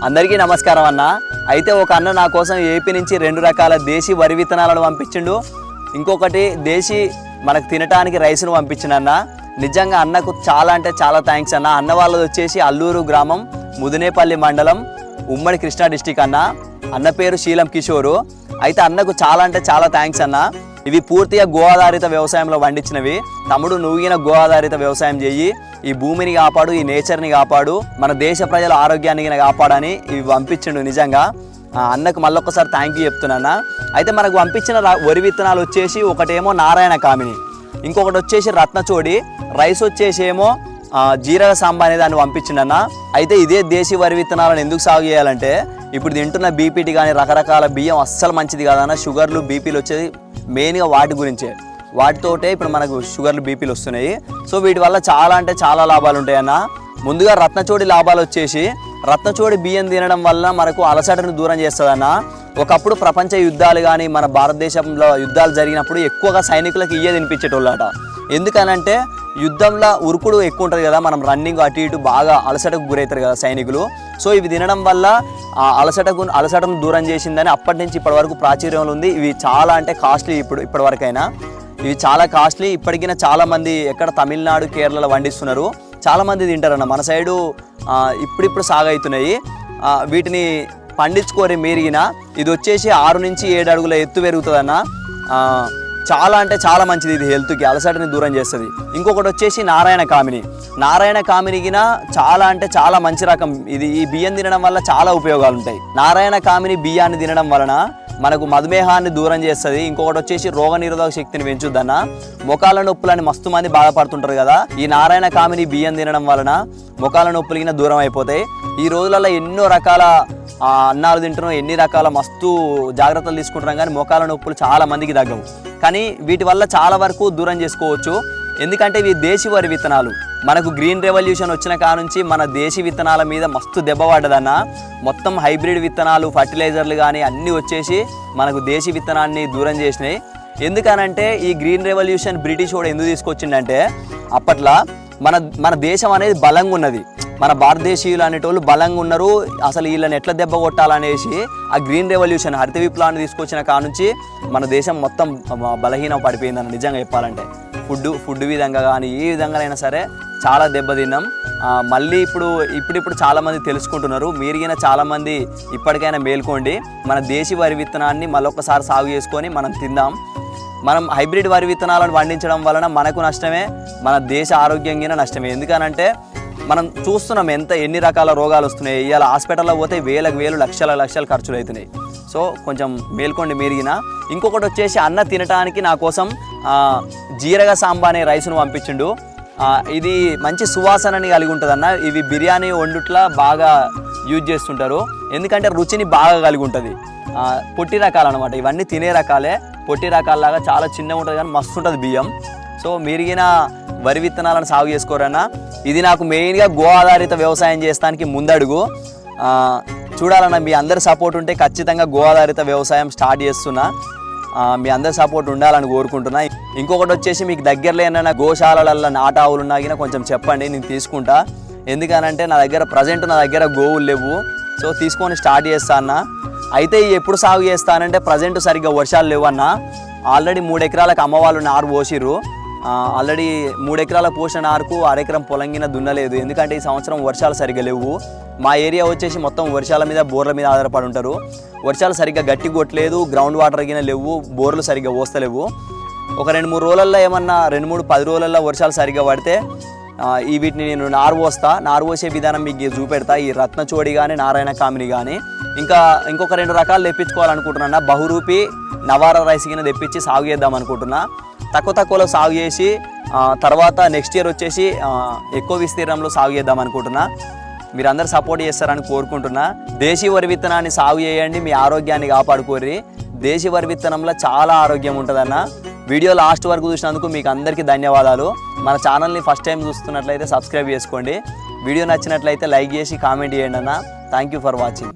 అందరికీ నమస్కారం అన్న. అయితే ఒక అన్న నా కోసం ఏపీ నుంచి 2 రకాల దేశీ వరి విత్తనాలను పంపించిండు. ఇంకొకటి దేశీ మనకు తినడానికి రైస్ను పంపించిండన్న. నిజంగా అన్నకు చాలా అంటే చాలా థ్యాంక్స్ అన్న. అన్న వాళ్ళది వచ్చేసి అల్లూరు గ్రామం, ముదినేపల్లి మండలం, ఉమ్మడి కృష్ణా డిస్టిక్ అన్న. అన్న పేరు శీలం కిషోరు. అయితే అన్నకు చాలా అంటే చాలా థ్యాంక్స్ అన్న. ఇవి పూర్తిగా గో ఆధారిత వ్యవసాయంలో పండించినవి. తమ్ముడు నువ్వుగిన గో ఆధారిత వ్యవసాయం చెయ్యి, ఈ భూమిని కాపాడు, ఈ నేచర్ని కాపాడు, మన దేశ ప్రజల ఆరోగ్యాన్ని కాపాడని ఇవి పంపించిండు. నిజంగా అన్నకు మళ్ళొక్కసారి థ్యాంక్ యూ చెప్తున్నా. అయితే మనకు పంపించిన వరి విత్తనాలు వచ్చేసి ఒకటేమో నారాయణ కామిని, ఇంకొకటి వచ్చేసి రత్నచోడి, రైస్ వచ్చేసి ఏమో జీరగ సాంబా అనే దాన్ని పంపించిండన్న. అయితే ఇదే దేశీ వరి విత్తనాలను ఎందుకు సాగు చేయాలంటే ఇప్పుడు తింటున్న బీపీటీ కానీ రకరకాల బియ్యం అస్సలు మంచిది కాదన్న. షుగర్లు బీపీలు వచ్చేది మెయిన్గా వాటి గురించే. వాటితోటే ఇప్పుడు మనకు షుగర్లు బీపీలు వస్తున్నాయి. సో వీటి వల్ల చాలా అంటే చాలా లాభాలు ఉంటాయన్న. ముందుగా రత్నచోడి లాభాలు వచ్చేసి రత్నచోడి బియ్యం తినడం వల్ల మనకు అలసటను దూరం చేస్తుందన్న. ఒకప్పుడు ప్రపంచ యుద్ధాలు కానీ మన భారతదేశంలో యుద్ధాలు జరిగినప్పుడు ఎక్కువగా సైనికులకు ఇయ్యే తినిపించేటోళ్ళట. ఎందుకనంటే యుద్ధంలో ఉరుకుడు ఎక్కువ ఉంటుంది కదా, మనం రన్నింగ్ అటు ఇటు బాగా అలసటకు గురవుతారు కదా సైనికులు. సో ఇవి తినడం వల్ల అలసటను దూరం చేసిందని అప్పటి నుంచి ఇప్పటి వరకు ప్రాచుర్యంలో ఉంది. ఇవి చాలా అంటే కాస్ట్లీ. ఇప్పటివరకైనా ఇవి చాలా కాస్ట్లీ. ఇప్పటికైనా చాలామంది ఎక్కడ తమిళనాడు, కేరళలో వండిస్తున్నారు, చాలామంది తింటారన్న. మన సైడు ఇప్పుడిప్పుడు సాగవుతున్నాయి. వీటిని పండించుకోరి మీరిగిన. ఇది వచ్చేసి 6 నుంచి 7 అడుగుల ఎత్తు పెరుగుతుందన్న. చాలా అంటే చాలా మంచిది. ఇది హెల్త్కి అలసటని దూరం చేస్తుంది. ఇంకొకటి వచ్చేసి నారాయణ కామిని. నారాయణ కామినిగిన చాలా అంటే చాలా మంచి రకం ఇది. ఈ బియ్యం తినడం వల్ల చాలా ఉపయోగాలు ఉంటాయి. నారాయణ కామిని బియ్యాన్ని తినడం వలన మనకు మధుమేహాన్ని దూరం చేస్తుంది. ఇంకొకటి వచ్చేసి రోగనిరోధక శక్తిని పెంచుద్దన్న. మొకాల నొప్పులని మస్తు మంది బాధపడుతుంటారు కదా, ఈ నారాయణ కామిని బియ్యం తినడం వలన మొకాల నొప్పులకి దూరం అయిపోతాయి. ఈ రోజులలో ఎన్నో రకాల అన్నాలు తింటున్నాం, ఎన్ని రకాల మస్తు జాగ్రత్తలు తీసుకుంటున్నాం, కానీ మొకాల నొప్పులు చాలా మందికి తగ్గవు. కానీ వీటి వల్ల చాలా వరకు దూరం చేసుకోవచ్చు. ఎందుకంటే ఇవి దేశీ వరి విత్తనాలు. మనకు గ్రీన్ రెవల్యూషన్ వచ్చిన కాడ నుంచి మన దేశీ విత్తనాల మీద మస్తు దెబ్బ పడ్డదన్న. మొత్తం హైబ్రిడ్ విత్తనాలు, ఫర్టిలైజర్లు కానీ అన్నీ వచ్చేసి మనకు దేశీ విత్తనాన్ని దూరం చేసినాయి. ఎందుకనంటే ఈ గ్రీన్ రెవల్యూషన్ బ్రిటిష్ కూడా ఎందుకు తీసుకొచ్చిందంటే అప్పట్లో మన దేశం అనేది బలంగా ఉన్నది, మన భారతదేశీయులు అనేటోళ్ళు బలంగా ఉన్నారు. అసలు వీళ్ళని ఎట్లా దెబ్బ కొట్టాలనేసి ఆ గ్రీన్ రెవల్యూషన్ హరిత విప్లవాన్ని తీసుకొచ్చిన కాడ నుంచి మన దేశం మొత్తం బలహీనం పడిపోయిందని నిజంగా చెప్పాలంటే. ఫుడ్ విధంగా కానీ ఏ విధంగానైనా సరే చాలా దెబ్బతిన్నాం. మళ్ళీ ఇప్పుడు చాలామంది తెలుసుకుంటున్నారు. మీరిగిన చాలామంది ఇప్పటికైనా మేల్కోండి. మన దేశీ వరి విత్తనాన్ని మళ్ళొకసారి సాగు చేసుకొని మనం తిందాం. మనం హైబ్రిడ్ వరి విత్తనాలను పండించడం వలన మనకు నష్టమే, మన దేశ ఆరోగ్యంగా నష్టమే. ఎందుకనంటే మనం చూస్తున్నాం ఎన్ని రకాల రోగాలు వస్తున్నాయి. ఇవాళ హాస్పిటల్లో పోతే వేలు లక్షలు ఖర్చులు అవుతున్నాయి. సో కొంచెం మేల్కోండి మీరిగిన. ఇంకొకటి వచ్చేసి అన్న తినడానికి నా కోసం జీరగ సాంబా అనే రైస్ను పంపించిండు. ఇది మంచి సువాసనని కలిగి ఉంటుంది అన్న. ఇవి బిర్యానీ వండుట్లా బాగా యూజ్ చేస్తుంటారు, ఎందుకంటే రుచిని బాగా కలిగి ఉంటుంది. పొట్టి రకాలు అనమాట, ఇవన్నీ తినే రకాలే. పొట్టి రకాలలాగా చాలా చిన్నగా ఉంటుంది కానీ మస్తు ఉంటుంది బియ్యం. సో మీరిగిన వరి విత్తనాలను సాగు చేసుకోరన్నా. ఇది నాకు మెయిన్గా గో ఆధారిత వ్యవసాయం చేస్తానికి ముందడుగు. చూడాలన్నా మీ అందరి సపోర్ట్ ఉంటే ఖచ్చితంగా గో ఆధారిత వ్యవసాయం స్టార్ట్ చేస్తున్నా. మీ అందరి సపోర్ట్ ఉండాలని కోరుకుంటున్నా. ఇంకొకటి వచ్చేసి మీకు దగ్గరలో ఏమైనా గోశాలలలో నాటావులు ఉన్నాగినా కొంచెం చెప్పండి, నేను తీసుకుంటా. ఎందుకనంటే నా దగ్గర గోవులు లేవు. సో తీసుకొని స్టార్ట్ చేస్తా అన్న. అయితే ఎప్పుడు సాగు చేస్తానంటే ప్రజెంట్ సరిగ్గా వర్షాలు లేవన్నా. ఆల్రెడీ 3 ఎకరాలకు అమ్మవాళ్ళు నారు పోసిర్రు. ఆల్రెడీ 3 ఎకరాల పోసిన నారుకు అరెకరం పొలంగిన దున్నలేదు. ఎందుకంటే ఈ సంవత్సరం వర్షాలు సరిగ్గా లేవు. మా ఏరియా వచ్చేసి మొత్తం వర్షాల మీద, బోర్ల మీద ఆధారపడి ఉంటారు. వర్షాలు సరిగ్గా గట్టి కొట్టలేదు, గ్రౌండ్ వాటర్ గిన లేవు, బోర్లు సరిగ్గా పోస్తలేవు. ఒక 2-3 రోజులలో ఏమన్నా 2-3-10 రోజులలో వర్షాలు సరిగ్గా పడితే వీటిని నేను నారు పోసే విధానం మీకు చూపెడతా. ఈ రత్నచోడి కానీ నారాయణ కామిని కానీ ఇంకొక 2 రకాలు తెప్పించుకోవాలనుకుంటున్నా. బహురూపి, నవార రైస్ గిన తెప్పించి సాగు చేద్దాం అనుకుంటున్నా. తక్కువలో సాగు చేసి తర్వాత నెక్స్ట్ ఇయర్ వచ్చేసి ఎక్కువ విస్తీర్ణంలో సాగు చేద్దాం అనుకుంటున్నా. మీరందరూ సపోర్ట్ చేస్తారని కోరుకుంటున్నా. దేశీ వరి విత్తనాన్ని సాగు చేయండి, మీ ఆరోగ్యాన్ని కాపాడుకోర్రి. దేశీ వరి విత్తనంలో చాలా ఆరోగ్యం ఉంటుందన్న. వీడియో లాస్ట్ వరకు చూసినందుకు మీకు అందరికీ ధన్యవాదాలు. మన ఛానల్ని ఫస్ట్ టైం చూస్తున్నట్లయితే సబ్స్క్రైబ్ చేసుకోండి. వీడియో నచ్చినట్లయితే లైక్ చేసి కామెంట్ చేయండి అన్న. Thank you for watching.